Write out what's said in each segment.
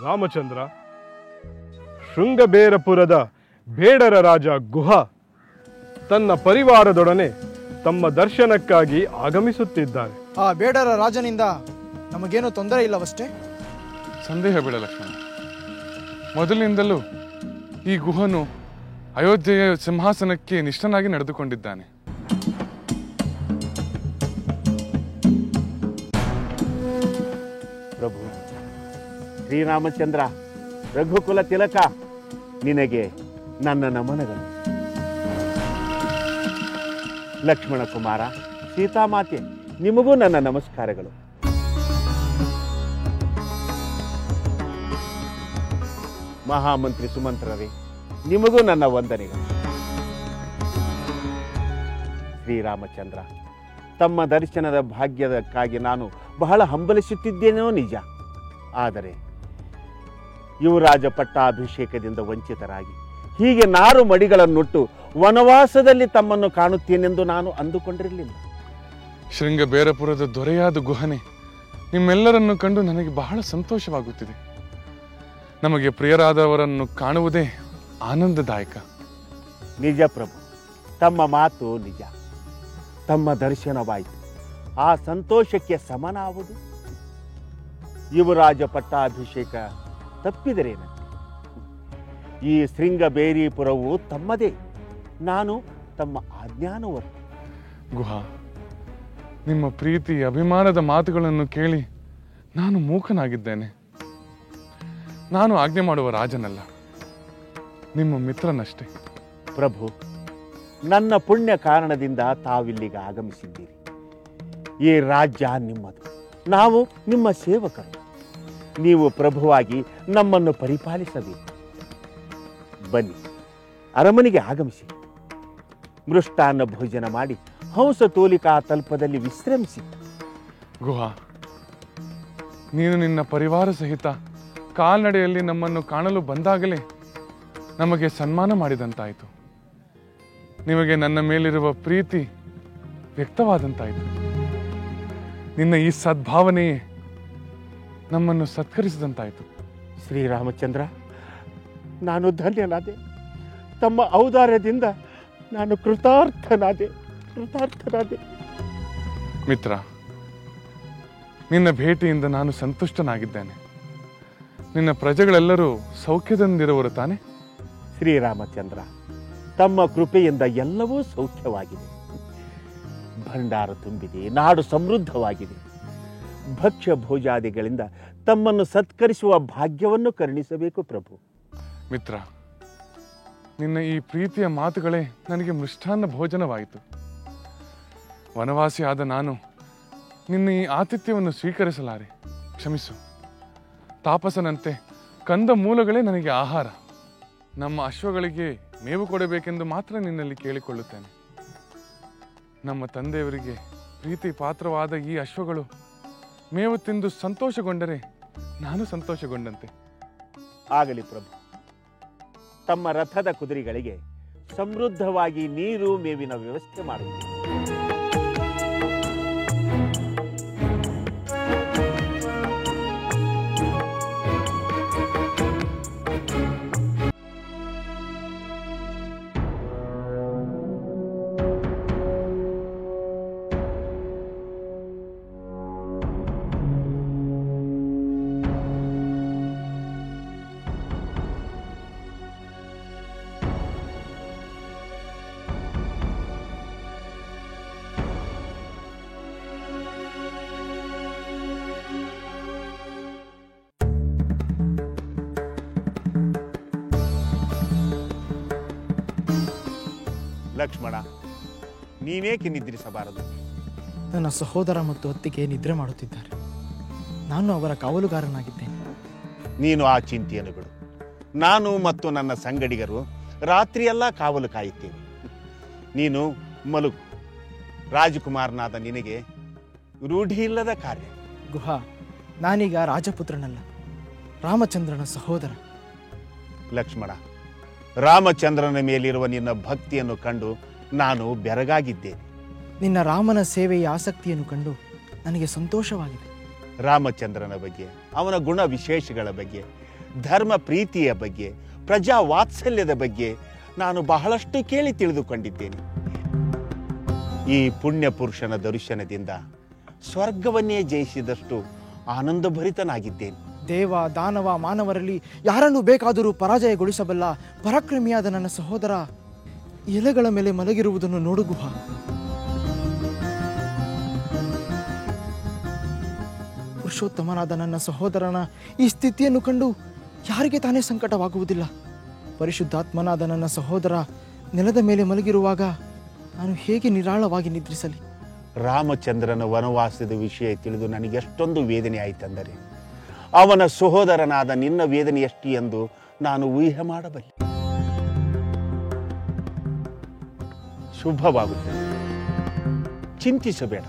ರಾಮಚಂದ್ರ, ಶೃಂಗಬೇರಪುರದ ಬೇಡರ ರಾಜ ಗುಹ ತನ್ನ ಪರಿವಾರದೊಡನೆ ತಮ್ಮ ದರ್ಶನಕ್ಕಾಗಿ ಆಗಮಿಸುತ್ತಿದ್ದಾರೆ. ಆ ಬೇಡರ ರಾಜನಿಂದ ನಮಗೇನು ತೊಂದರೆ ಇಲ್ಲವಷ್ಟೇ? ಸಂದೇಹ ಬೇಡ ಲಕ್ಷ್ಮಣ. ಮೊದಲಿನಿಂದಲೂ ಈ ಗುಹನು ಅಯೋಧ್ಯೆಯ ಸಿಂಹಾಸನಕ್ಕೆ ನಿಷ್ಠನಾಗಿ ನಡೆದುಕೊಂಡಿದ್ದಾನೆ. ಪ್ರಭು ಶ್ರೀರಾಮಚಂದ್ರ, ರಘುಕುಲ ತಿಲಕ, ನಿನಗೆ ನನ್ನ ನಮನಗಳು. ಲಕ್ಷ್ಮಣ ಕುಮಾರ, ಸೀತಾಮಾತೆ, ನಿಮಗೂ ನನ್ನ ನಮಸ್ಕಾರಗಳು. ಮಹಾಮಂತ್ರಿ ಸುಮಂತ್ರರೇ, ನಿಮಗೂ ನನ್ನ ವಂದನೆಗಳು. ಶ್ರೀರಾಮಚಂದ್ರ, ತಮ್ಮ ದರ್ಶನದ ಭಾಗ್ಯದಕ್ಕಾಗಿ ನಾನು ಬಹಳ ಹಂಬಲಿಸುತ್ತಿದ್ದೇನೋ ನಿಜ. ಆದರೆ ಯುವರಾಜ ಪಟ್ಟಾಭಿಷೇಕದಿಂದ ವಂಚಿತರಾಗಿ ಹೀಗೆ ನಾರು ಮಡಿಗಳನ್ನುಟ್ಟು ವನವಾಸದಲ್ಲಿ ತಮ್ಮನ್ನು ಕಾಣುತ್ತೇನೆಂದು ನಾನು ಅಂದುಕೊಂಡಿರಲಿಲ್ಲ. ಶೃಂಗಬೇರಪುರದ ದೊರೆಯಾದ ಗುಹನೆ ನಿಮ್ಮೆಲ್ಲರನ್ನು ಕಂಡು ನನಗೆ ಬಹಳ ಸಂತೋಷವಾಗುತ್ತಿದೆ. ನಮಗೆ ಪ್ರಿಯರಾದವರನ್ನು ಕಾಣುವುದೇ ಆನಂದದಾಯಕ. ನಿಜ ಪ್ರಭು, ತಮ್ಮ ಮಾತು ನಿಜ. ತಮ್ಮ ದರ್ಶನವಾಯಿತು, ಆ ಸಂತೋಷಕ್ಕೆ ಸಮನಾವುದು. ಯುವರಾಜ ಪಟ್ಟಾಭಿಷೇಕ ತಪ್ಪಿದರೇನಂತೆ? ಈ ಶೃಂಗಬೇರಿಪುರವು ತಮ್ಮದೇ, ನಾನು ತಮ್ಮ ಆಜ್ಞಾನುವರ್ತಿ. ಗುಹಾ, ನಿಮ್ಮ ಪ್ರೀತಿ ಅಭಿಮಾನದ ಮಾತುಗಳನ್ನು ಕೇಳಿ ನಾನು ಮೂಕನಾಗಿದ್ದೇನೆ. ನಾನು ಆಜ್ಞೆ ಮಾಡುವ ರಾಜನಲ್ಲ, ನಿಮ್ಮ ಮಿತ್ರನಷ್ಟೇ. ಪ್ರಭು, ನನ್ನ ಪುಣ್ಯ ಕಾರಣದಿಂದ ತಾವಿಲ್ಲಿಗೆ ಆಗಮಿಸಿದ್ದೀರಿ. ಈ ರಾಜ್ಯ ನಿಮ್ಮದು, ನಾವು ನಿಮ್ಮ ಸೇವಕರು. ನೀವು ಪ್ರಭುವಾಗಿ ನಮ್ಮನ್ನು ಪರಿಪಾಲಿಸಬೇಕು. ಬನ್ನಿ, ಅರಮನೆಗೆ ಆಗಮಿಸಿ. ಮೃಷ್ಟಾನ್ನ ಭೋಜನ ಮಾಡಿ ಹಂಸ ತೋಲಿಕಾ ತಲ್ಪದಲ್ಲಿ ವಿಶ್ರಮಿಸಿ. ಗುಹಾ, ನೀನು ನಿನ್ನ ಪರಿವಾರ ಸಹಿತ ಕಾಲ್ನಡೆಯಲ್ಲಿ ನಮ್ಮನ್ನು ಕಾಣಲು ಬಂದಾಗಲೇ ನಮಗೆ ಸನ್ಮಾನ ಮಾಡಿದಂತಾಯಿತು. ನಿಮಗೆ ನನ್ನ ಮೇಲಿರುವ ಪ್ರೀತಿ ವ್ಯಕ್ತವಾದಂತಾಯಿತು. ನಿನ್ನ ಈ ಸದ್ಭಾವನೆಯೇ ನಮ್ಮನ್ನು ಸತ್ಕರಿಸಿದಂತಾಯಿತು. ಶ್ರೀರಾಮಚಂದ್ರ, ನಾನು ಧನ್ಯನಾದೆ. ತಮ್ಮ ಔದಾರ್ಯದಿಂದ ನಾನು ಕೃತಾರ್ಥನಾದೆ. ಮಿತ್ರ, ನಿನ್ನ ಭೇಟಿಯಿಂದ ನಾನು ಸಂತುಷ್ಟನಾಗಿದ್ದೇನೆ. ನಿನ್ನ ಪ್ರಜೆಗಳೆಲ್ಲರೂ ಸೌಖ್ಯದಿಂದಿರುವರು ತಾನೆ? ಶ್ರೀರಾಮಚಂದ್ರ, ತಮ್ಮ ಕೃಪೆಯಿಂದ ಎಲ್ಲವೂ ಸೌಖ್ಯವಾಗಿದೆ. ಭಂಡಾರ ತುಂಬಿದೆ, ನಾಡು ಸಮೃದ್ಧವಾಗಿದೆ. ಭಕ್ಷ್ಯ ಭೋಜಾದಿಗಳಿಂದ ತಮ್ಮನ್ನು ಸತ್ಕರಿಸುವ ಭಾಗ್ಯವನ್ನು ಕರುಣಿಸಬೇಕು ಪ್ರಭು. ಮಿತ್ರ, ನಿನ್ನ ಈ ಪ್ರೀತಿಯ ಮಾತುಗಳೇ ನನಗೆ ಮೃಷ್ಟಾನ್ನ ಭೋಜನವಾಯಿತು. ವನವಾಸಿಯಾದ ನಾನು ನಿನ್ನ ಈ ಆತಿಥ್ಯವನ್ನು ಸ್ವೀಕರಿಸಲಾರೆ. ಕ್ಷಮಿಸು. ತಾಪಸನಂತೆ ಕಂದ ಮೂಲಗಳೇ ನನಗೆ ಆಹಾರ. ನಮ್ಮ ಅಶ್ವಗಳಿಗೆ ಮೇವು ಕೊಡಬೇಕೆಂದು ಮಾತ್ರ ನಿನ್ನಲ್ಲಿ ಕೇಳಿಕೊಳ್ಳುತ್ತೇನೆ. ನಮ್ಮ ತಂದೆಯವರಿಗೆ ಪ್ರೀತಿ ಪಾತ್ರವಾದ ಈ ಅಶ್ವಗಳು ಮೇವು ತಿಂದು ಸಂತೋಷಗೊಂಡರೆ ನಾನು ಸಂತೋಷಗೊಂಡಂತೆ. ಆಗಲಿ ಪ್ರಭು. ತಮ್ಮ ರಥದ ಕುದುರೆಗಳಿಗೆ ಸಮೃದ್ಧವಾಗಿ ನೀರು ಮೇವಿನ ವ್ಯವಸ್ಥೆ ಮಾಡುತ್ತೀವಿ. ಲಕ್ಷ್ಮಣ, ನೀನೇಕೆ ನಿದ್ರಿಸಬಾರದು? ನನ್ನ ಸಹೋದರ ಮತ್ತು ಅತ್ತಿಗೆ ನಿದ್ರೆ ಮಾಡುತ್ತಿದ್ದಾರೆ. ನಾನು ಅವರ ಕಾವಲುಗಾರನಾಗಿದ್ದೇನೆ. ನೀನು ಆ ಚಿಂತೆಯನ್ನು ಬಿಡು. ನಾನು ಮತ್ತು ನನ್ನ ಸಂಗಡಿಗರು ರಾತ್ರಿಯೆಲ್ಲ ಕಾವಲು ಕಾಯುತ್ತೇವೆ. ನೀನು ಮಲಗು. ರಾಜಕುಮಾರನಾದ ನಿನಗೆ ರೂಢಿ ಇಲ್ಲದ ಕಾರ್ಯ. ಗುಹಾ, ನಾನೀಗ ರಾಜಪುತ್ರನಲ್ಲ, ರಾಮಚಂದ್ರನ ಸಹೋದರ. ಲಕ್ಷ್ಮಣ, ರಾಮಚಂದ್ರನ ಮೇಲಿರುವ ನಿನ್ನ ಭಕ್ತಿಯನ್ನು ಕಂಡು ನಾನು ಬೆರಗಾಗಿದ್ದೇನೆ. ನಿನ್ನ ರಾಮನ ಸೇವೆಯ ಆಸಕ್ತಿಯನ್ನು ಕಂಡು ನನಗೆ ಸಂತೋಷವಾಗಿದೆ. ರಾಮಚಂದ್ರನ ಬಗ್ಗೆ, ಅವನ ಗುಣ ವಿಶೇಷಗಳ ಬಗ್ಗೆ ಧರ್ಮ ಪ್ರೀತಿಯ ಬಗ್ಗೆ, ಪ್ರಜಾ ವಾತ್ಸಲ್ಯದ ಬಗ್ಗೆ ನಾನು ಬಹಳಷ್ಟು ಕೇಳಿ ತಿಳಿದುಕೊಂಡಿದ್ದೇನೆ. ಈ ಪುಣ್ಯ ಪುರುಷನ ದರ್ಶನದಿಂದ ಸ್ವರ್ಗವನ್ನೇ ಜಯಿಸಿದಷ್ಟು ಆನಂದಭರಿತನಾಗಿದ್ದೇನೆ. ದೇವ ದಾನವ ಮಾನವರಲ್ಲಿ ಯಾರನ್ನು ಬೇಕಾದರೂ ಪರಾಜಯಗೊಳಿಸಬಲ್ಲ ಪರಾಕ್ರಮಿಯಾದ ನನ್ನ ಸಹೋದರ ಎಲೆಗಳ ಮೇಲೆ ಮಲಗಿರುವುದನ್ನು ನೋಡು ಗುಹ. ಪುರುಷೋತ್ತಮನಾದ ನನ್ನ ಸಹೋದರನ ಈ ಸ್ಥಿತಿಯನ್ನು ಕಂಡು ಯಾರಿಗೆ ತಾನೇ ಸಂಕಟವಾಗುವುದಿಲ್ಲ. ಪರಿಶುದ್ಧಾತ್ಮನಾದ ನನ್ನ ಸಹೋದರ ನೆಲದ ಮೇಲೆ ಮಲಗಿರುವಾಗ ನಾನು ಹೇಗೆ ನಿರಾಳವಾಗಿ ನಿದ್ರಿಸಲಿ? ರಾಮಚಂದ್ರನ ವನವಾಸದ ವಿಷಯ ತಿಳಿದು ನನಗೆ ಎಷ್ಟೊಂದು ವೇದನೆ ಆಯಿತೆಂದರೆ ಅವನ ಸಹೋದರನಾದ ನಿನ್ನ ವೇದನೆ ಎಷ್ಟು ಎಂದು ನಾನು ಊಹೆ ಮಾಡಬಲ್ಲೆ. ಶುಭವಾಗುತ್ತದೆ, ಚಿಂತಿಸಬೇಡ.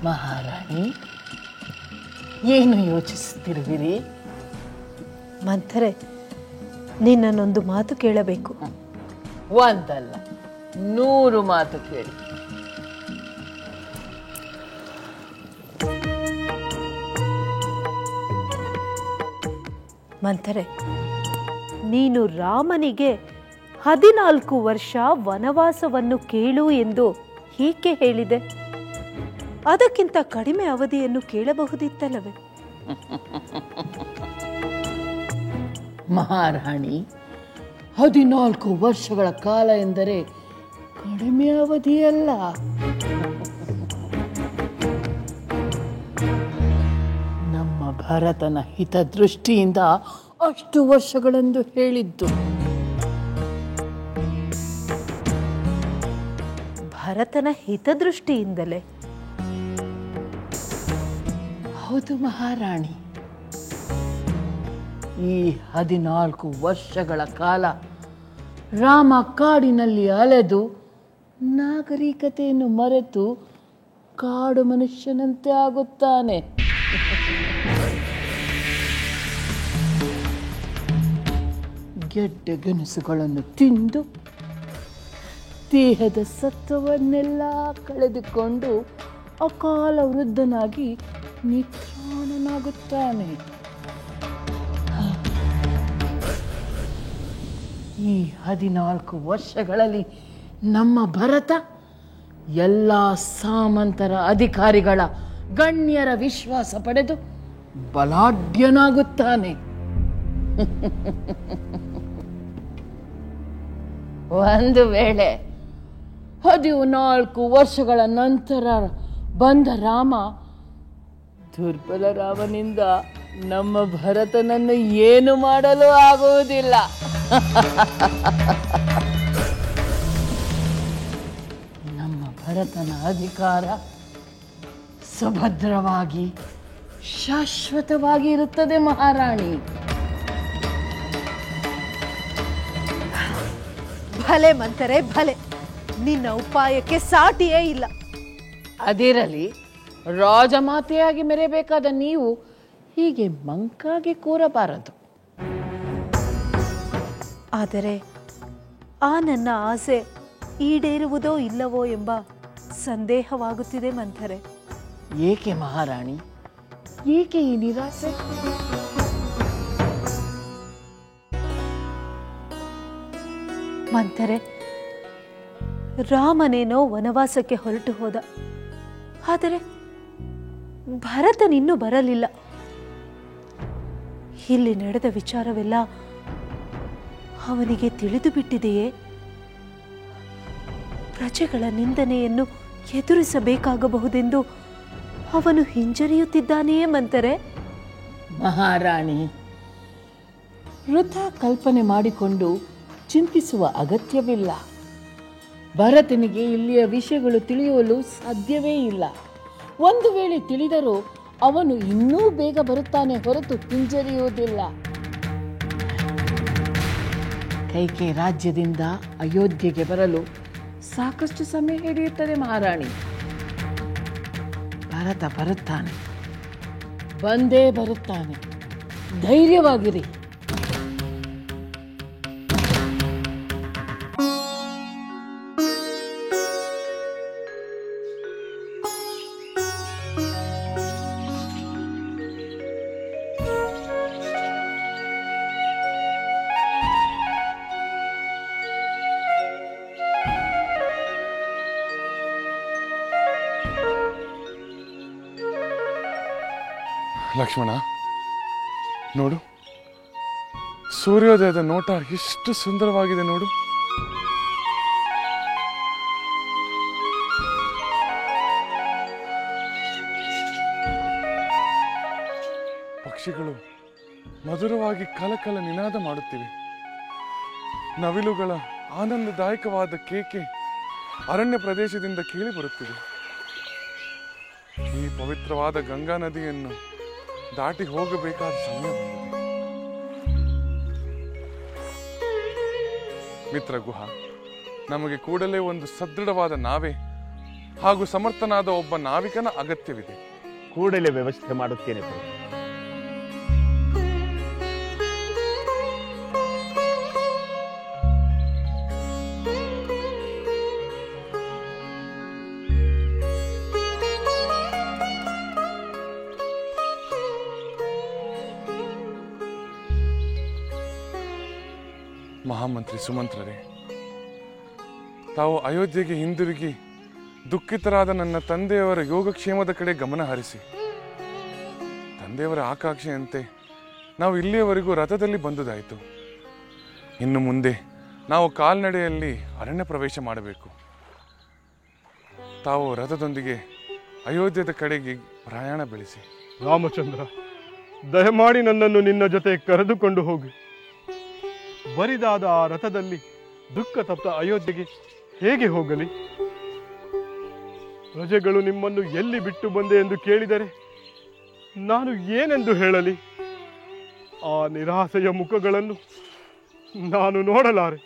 ಮಹಾರಾಣಿ, ಏನು ಯೋಚಿಸುತ್ತಿರುವಿರಿ? ಮಂಥರೆ, ನಿನ್ನನ್ನೊಂದು ಮಾತು ಕೇಳಬೇಕು. ಒಂದಲ್ಲ 100 ಮಾತು ಕೇಳಿ. ಮಂಥರೆ, ನೀನು ರಾಮನಿಗೆ 14 ವರ್ಷ ವನವಾಸವನ್ನು ಕೇಳು ಎಂದು ಹೀಗೆ ಹೇಳಿದೆ. ಅದಕ್ಕಿಂತ ಕಡಿಮೆ ಅವಧಿಯನ್ನು ಕೇಳಬಹುದಿತ್ತಲ್ಲವೇ? ಮಹಾರಾಣಿ, 14 ವರ್ಷಗಳ ಕಾಲ ಎಂದರೆ ಕಡಿಮೆ ಅವಧಿಯಲ್ಲ. ನಮ್ಮ ಭರತನ ಹಿತದೃಷ್ಟಿಯಿಂದ ಅಷ್ಟು ವರ್ಷಗಳೆಂದು ಹೇಳಿದ್ದು. ಭರತನ ಹಿತದೃಷ್ಟಿಯಿಂದಲೇ? ಹೌದು ಮಹಾರಾಣಿ. ಈ 14 ವರ್ಷಗಳ ಕಾಲ ರಾಮ ಕಾಡಿನಲ್ಲಿ ಅಲೆದು ನಾಗರಿಕತೆಯನ್ನು ಮರೆತು ಕಾಡು ಮನುಷ್ಯನಂತೆ ಆಗುತ್ತಾನೆ. ಗೆಡ್ಡೆ ಗೆಣಸುಗಳನ್ನು ತಿಂದು ದೇಹದ ಸತ್ವವನ್ನೆಲ್ಲ ಕಳೆದುಕೊಂಡು ಅಕಾಲ ವೃದ್ಧನಾಗಿ ನಿತ್ರಾಣನಾಗುತ್ತಾನೆ. ಈ 14 ವರ್ಷಗಳಲ್ಲಿ ನಮ್ಮ ಭರತ ಎಲ್ಲ ಸಾಮಂತರ ಅಧಿಕಾರಿಗಳ ಗಣ್ಯರ ವಿಶ್ವಾಸ ಪಡೆದು ಬಲಾಢ್ಯನಾಗುತ್ತಾನೆ. ಒಂದು ವೇಳೆ 14 ವರ್ಷಗಳ ನಂತರ ಬಂದ ರಾಮ ದುರ್ಬಲ ರಾಮನಿಂದ ನಮ್ಮ ಭರತನನ್ನು ಏನು ಮಾಡಲು ಆಗುವುದಿಲ್ಲ. ನಮ್ಮ ಭರತನ ಅಧಿಕಾರ ಸುಭದ್ರವಾಗಿ ಶಾಶ್ವತವಾಗಿ ಇರುತ್ತದೆ ಮಹಾರಾಣಿ. ಭಲೆ ಮಂಥರೆ, ಭಲೆ. ನಿನ್ನ ಉಪಾಯಕ್ಕೆ ಸಾಟಿಯೇ ಇಲ್ಲ. ಅದಿರಲಿ, ರಾಜಮಾತೆಯಾಗಿ ಮೆರೆಯಬೇಕಾದ ನೀವು ಹೀಗೆ ಮಂಕಾಗಿ ಕೂರಬಾರದು. ಆದರೆ ಆ ನನ್ನ ಆಸೆ ಈಡೇರುವುದೋ ಇಲ್ಲವೋ ಎಂಬ ಸಂದೇಹವಾಗುತ್ತಿದೆ ಮಂಥರೆ. ಏಕೆ ಮಹಾರಾಣಿ, ಏಕೆ ಈ ನಿರಾಸೆ? ಮಂಥರೆ, ರಾಮನೇನೋ ವನವಾಸಕ್ಕೆ ಹೊರಟು ಹೋದ. ಆದರೆ ಭರತನಿನ್ನೂ ಬರಲಿಲ್ಲ. ಇಲ್ಲಿ ನಡೆದ ವಿಚಾರವೆಲ್ಲ ಅವನಿಗೆ ತಿಳಿದು ಬಿಟ್ಟಿದೆಯೇ? ಪ್ರಜೆಗಳ ನಿಂದನೆಯನ್ನು ಎದುರಿಸಬೇಕಾಗಬಹುದೆಂದು ಅವನು ಹಿಂಜರಿಯುತ್ತಿದ್ದಾನೆಯೇ ಮಂತರೆ? ಮಹಾರಾಣಿ, ವೃಥಾ ಕಲ್ಪನೆ ಮಾಡಿಕೊಂಡು ಚಿಂತಿಸುವ ಅಗತ್ಯವಿಲ್ಲ. ಭರತನಿಗೆ ಇಲ್ಲಿಯ ವಿಷಯಗಳು ತಿಳಿಯಲು ಸಾಧ್ಯವೇ ಇಲ್ಲ. ಒಂದು ವೇಳೆ ತಿಳಿದರೂ ಅವನು ಇನ್ನೂ ಬೇಗ ಬರುತ್ತಾನೆ ಹೊರತು ಹಿಂಜರಿಯುವುದಿಲ್ಲ. ಕೈಕೆ ರಾಜ್ಯದಿಂದ ಅಯೋಧ್ಯೆಗೆ ಬರಲು ಸಾಕಷ್ಟು ಸಮಯ ಹಿಡಿಯುತ್ತದೆ ಮಹಾರಾಣಿ. ಭರತ ಬರುತ್ತಾನೆ, ಬಂದೇ ಬರುತ್ತಾನೆ. ಧೈರ್ಯವಾಗಿರಿ. ಲಕ್ಷ್ಮಣ, ನೋಡು, ಸೂರ್ಯೋದಯದ ನೋಟ ಎಷ್ಟು ಸುಂದರವಾಗಿದೆ ನೋಡು. ಪಕ್ಷಿಗಳು ಮಧುರವಾಗಿ ಕಲಕಲ ನಿನಾದ ಮಾಡುತ್ತಿವೆ. ನವಿಲುಗಳ ಆನಂದದಾಯಕವಾದ ಕೇಕೆ ಅರಣ್ಯ ಪ್ರದೇಶದಿಂದ ಕೇಳಿ ಬರುತ್ತಿದೆ. ಈ ಪವಿತ್ರವಾದ ಗಂಗಾ ನದಿಯನ್ನು ದಾಟಿ ಹೋಗಬೇಕಾದ ಸಮಯ ಬಂದಿದೆ. ಮಿತ್ರ ಗುಹ, ನಮಗೆ ಕೂಡಲೇ ಒಂದು ಸದೃಢವಾದ ನಾವೆ ಹಾಗೂ ಸಮರ್ಥನಾದ ಒಬ್ಬ ನಾವಿಕನ ಅಗತ್ಯವಿದೆ. ಕೂಡಲೇ ವ್ಯವಸ್ಥೆ ಮಾಡುತ್ತೇನೆ ಪ್ರಭು. ಮಹಾಮಂತ್ರಿ ಸುಮಂತ್ರರೇ, ತಾವು ಅಯೋಧ್ಯೆಗೆ ಹಿಂದಿರುಗಿ ದುಃಖಿತರಾದ ನನ್ನ ತಂದೆಯವರ ಯೋಗಕ್ಷೇಮದ ಕಡೆ ಗಮನ ಹರಿಸಿ. ತಂದೆಯವರ ಆಕಾಂಕ್ಷೆಯಂತೆ ನಾವು ಇಲ್ಲಿಯವರೆಗೂ ರಥದಲ್ಲಿ ಬಂದುದಾಯಿತು. ಇನ್ನು ಮುಂದೆ ನಾವು ಕಾಲ್ನಡೆಯಲ್ಲಿ ಅರಣ್ಯ ಪ್ರವೇಶ ಮಾಡಬೇಕು. ತಾವು ರಥದೊಂದಿಗೆ ಅಯೋಧ್ಯದ ಕಡೆಗೆ ಪ್ರಯಾಣ ಬೆಳೆಸಿ. ರಾಮಚಂದ್ರ, ದಯಮಾಡಿ ನನ್ನನ್ನು ನಿನ್ನ ಜೊತೆ ಕರೆದುಕೊಂಡು ಹೋಗಿ. ಬರಿದಾದ ಆ ರಥದಲ್ಲಿ ದುಃಖ ತಪ್ತ ಅಯೋಧ್ಯೆಗೆ ಹೇಗೆ ಹೋಗಲಿ? ಪ್ರಜೆಗಳು ನಿಮ್ಮನ್ನು ಎಲ್ಲಿ ಬಿಟ್ಟು ಬಂದೆ ಎಂದು ಕೇಳಿದರೆ ನಾನು ಏನೆಂದು ಹೇಳಲಿ? ಆ ನಿರಾಸೆಯ ಮುಖಗಳನ್ನು ನಾನು ನೋಡಲಾರೆ.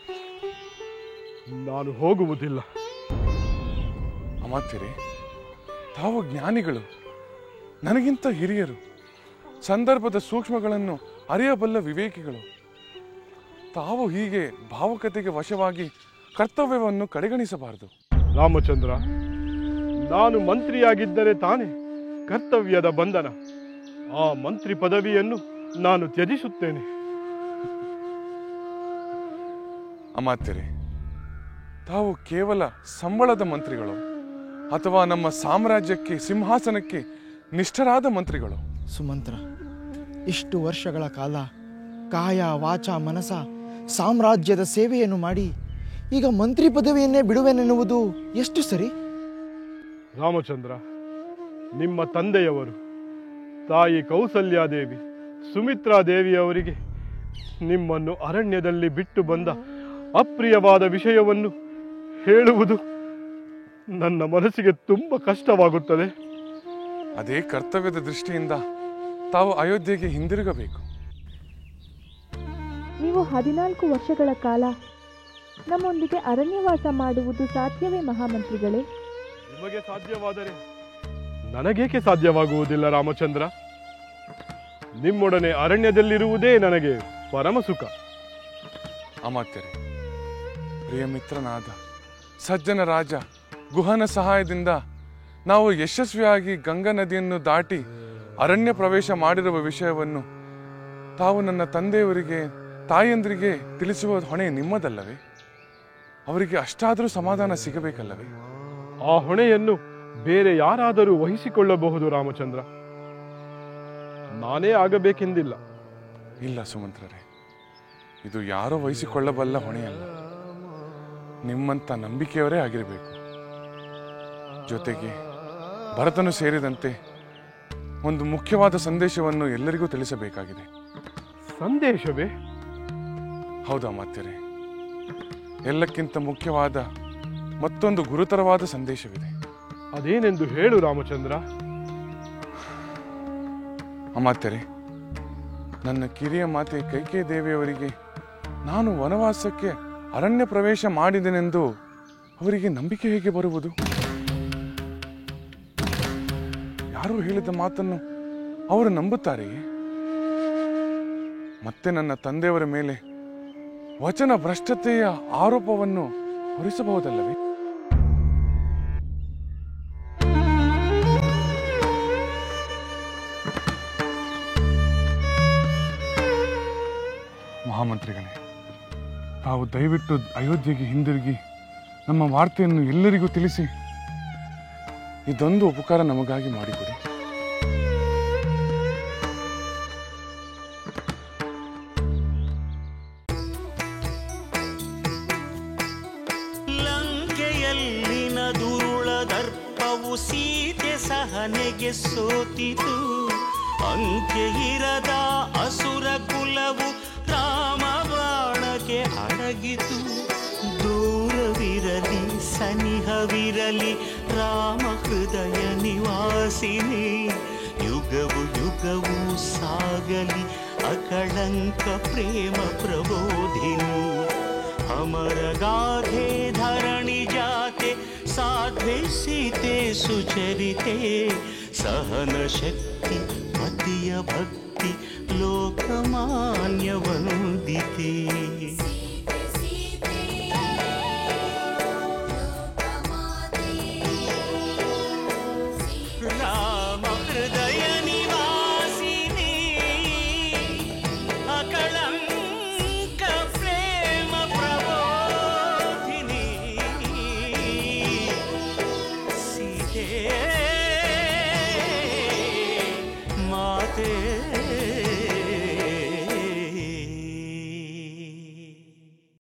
ನಾನು ಹೋಗುವುದಿಲ್ಲ. ಅಮಾತ್ಯರೇ, ತಾವು ಜ್ಞಾನಿಗಳು, ನನಗಿಂತ ಹಿರಿಯರು, ಸಂದರ್ಭದ ಸೂಕ್ಷ್ಮಗಳನ್ನು ಅರಿಯಬಲ್ಲ ವಿವೇಕಿಗಳು. ತಾವು ಹೀಗೆ ಭಾವುಕತೆಗೆ ವಶವಾಗಿ ಕರ್ತವ್ಯವನ್ನು ಕಡೆಗಣಿಸಬಾರದು. ರಾಮಚಂದ್ರ, ನಾನು ಮಂತ್ರಿಯಾಗಿದ್ದರೆ ತಾನೇ ಕರ್ತವ್ಯದ ಬಂಧನ. ಆ ಮಂತ್ರಿ ಪದವಿಯನ್ನು ನಾನು ತ್ಯಜಿಸುತ್ತೇನೆ. ಅಮಾತ್ಯರೇ, ತಾವು ಕೇವಲ ಸಂಬಳದ ಮಂತ್ರಿಗಳು ಅಥವಾ ನಮ್ಮ ಸಾಮ್ರಾಜ್ಯಕ್ಕೆ ಸಿಂಹಾಸನಕ್ಕೆ ನಿಷ್ಠರಾದ ಮಂತ್ರಿಗಳು? ಸುಮಂತ್ರ, ಇಷ್ಟು ವರ್ಷಗಳ ಕಾಲ ಕಾಯ ವಾಚ ಮನಸ ಸಾಮ್ರಾಜ್ಯದ ಸೇವೆಯನ್ನು ಮಾಡಿ ಈಗ ಮಂತ್ರಿ ಪದವಿಯನ್ನೇ ಬಿಡುವೆನೆನ್ನುವುದು ಎಷ್ಟು ಸರಿ? ರಾಮಚಂದ್ರ, ನಿಮ್ಮ ತಂದೆಯವರು ತಾಯಿ ಕೌಸಲ್ಯಾದೇವಿ, ಸುಮಿತ್ರಾದೇವಿಯವರಿಗೆ ನಿಮ್ಮನ್ನು ಅರಣ್ಯದಲ್ಲಿ ಬಿಟ್ಟು ಬಂದ ಅಪ್ರಿಯವಾದ ವಿಷಯವನ್ನು ಹೇಳುವುದು ನನ್ನ ಮನಸ್ಸಿಗೆ ತುಂಬ ಕಷ್ಟವಾಗುತ್ತದೆ. ಅದೇ ಕರ್ತವ್ಯದ ದೃಷ್ಟಿಯಿಂದ ತಾವು ಅಯೋಧ್ಯೆಗೆ ಹಿಂದಿರುಗಬೇಕು. ನೀವು 14 ವರ್ಷಗಳ ಕಾಲ ನಮ್ಮೊಂದಿಗೆ ಅರಣ್ಯವಾಸ ಮಾಡುವುದು ಸಾಧ್ಯವೇ ಮಹಾಮಂತ್ರಿಗಳೇ? ನಿಮಗೆ ಸಾಧ್ಯವಾದರೆ ನನಗೇಕೆ ಸಾಧ್ಯವಾಗುವುದಿಲ್ಲ ರಾಮಚಂದ್ರ? ನಿಮ್ಮೊಡನೆ ಅರಣ್ಯದಲ್ಲಿರುವುದೇ ನನಗೆ ಪರಮ ಸುಖ. ಅಮಾತ್ಯರೇ, ಪ್ರಿಯ ಮಿತ್ರನಾದ ಸಜ್ಜನ ರಾಜ ಗುಹನ ಸಹಾಯದಿಂದ ನಾವು ಯಶಸ್ವಿಯಾಗಿ ಗಂಗಾ ನದಿಯನ್ನು ದಾಟಿ ಅರಣ್ಯ ಪ್ರವೇಶ ಮಾಡಿರುವ ವಿಷಯವನ್ನು ತಾವು ನನ್ನ ತಂದೆಯವರಿಗೆ, ತಾಯಂದಿರಿಗೆ ತಿಳಿಸುವ ಹೊಣೆ ನಿಮ್ಮದಲ್ಲವೇ? ಅವರಿಗೆ ಅಷ್ಟಾದರೂ ಸಮಾಧಾನ ಸಿಗಬೇಕಲ್ಲವೇ? ಆ ಹೊಣೆಯನ್ನು ಬೇರೆ ಯಾರಾದರೂ ವಹಿಸಿಕೊಳ್ಳಬಹುದು ರಾಮಚಂದ್ರ, ನಾನೇ ಆಗಬೇಕೆಂದಿಲ್ಲ. ಇಲ್ಲ ಸುಮಂತ್ರರೇ, ಇದು ಯಾರೋ ವಹಿಸಿಕೊಳ್ಳಬಲ್ಲ ಹೊಣೆಯಲ್ಲ. ನಿಮ್ಮಂಥ ನಂಬಿಕೆಯವರೇ ಆಗಿರಬೇಕು. ಜೊತೆಗೆ ಭರತನು ಸೇರಿದಂತೆ ಒಂದು ಮುಖ್ಯವಾದ ಸಂದೇಶವನ್ನು ಎಲ್ಲರಿಗೂ ತಿಳಿಸಬೇಕಾಗಿದೆ. ಸಂದೇಶವೇ? ಹೌದಾ ಮಾತ್ಯರೇ, ಎಲ್ಲಕ್ಕಿಂತ ಮುಖ್ಯವಾದ ಮತ್ತೊಂದು ಗುರುತರವಾದ ಸಂದೇಶವಿದೆ. ಅದೇನೆಂದು ಹೇಳು ರಾಮಚಂದ್ರ. ಅಮಾತ್ಯರೇ, ನನ್ನ ಕಿರಿಯ ಮಾತೆ ಕೈಕೇಯಿ ದೇವಿಯವರಿಗೆ ನಾನು ವನವಾಸಕ್ಕೆ ಅರಣ್ಯ ಪ್ರವೇಶ ಮಾಡಿದೆನೆಂದು ಅವರಿಗೆ ನಂಬಿಕೆ ಹೇಗೆ ಬರುವುದು? ಯಾರು ಹೇಳಿದ ಮಾತನ್ನು ಅವರು ನಂಬುತ್ತಾರೆಯೇ? ಮತ್ತೆ ನನ್ನ ತಂದೆಯವರ ಮೇಲೆ ವಚನ ಭ್ರಷ್ಟತೆಯ ಆರೋಪವನ್ನು ಹೊರಿಸಬಹುದಲ್ಲವೇ? ಮಹಾಮಂತ್ರಿಗಳೇ, ತಾವು ದಯವಿಟ್ಟು ಅಯೋಧ್ಯೆಗೆ ಹಿಂದಿರುಗಿ ನಮ್ಮ ವಾರ್ತೆಯನ್ನು ಎಲ್ಲರಿಗೂ ತಿಳಿಸಿ ಇದೊಂದು ಉಪಕಾರ ನಮಗಾಗಿ ಮಾಡಿಕೊಡಿ. ಲಂಕೆಯಲ್ಲಿನ ದುರುಳ ದರ್ಪವು ಸೀತೆ ಸಹನೆಗೆ ಸೋತಿತು. ಅಂಕೆ ಇರದ ಅಸುರ ಕುಲವು ರಾಮ ಬಾಣಕ್ಕೆ ಅಡಗಿತು. ದೂರವಿರಲಿ ಸನಿಹವಿರಲಿ ರಾಮ ಹೃದಯ ನಿವಾಸಿನಿ. ಯುಗವು ಯುಗವು ಸಾಗಲಿ ಅಕಳಂಕ ಪ್ರೇಮ ಪ್ರಬೋಧಿನಿ. ಅಮರ ಗಾಧೆ ಧರಣಿ ಜಾತೆ ಸಾಧ್ವೆ ಸೀತೆ ಸುಚರಿತೆ. ಸಹನ ಶಕ್ತಿ ಪತಿಯ ಭಕ್ತಿ ಲೋಕಮಾನ್ಯ ವಂದಿತೆ.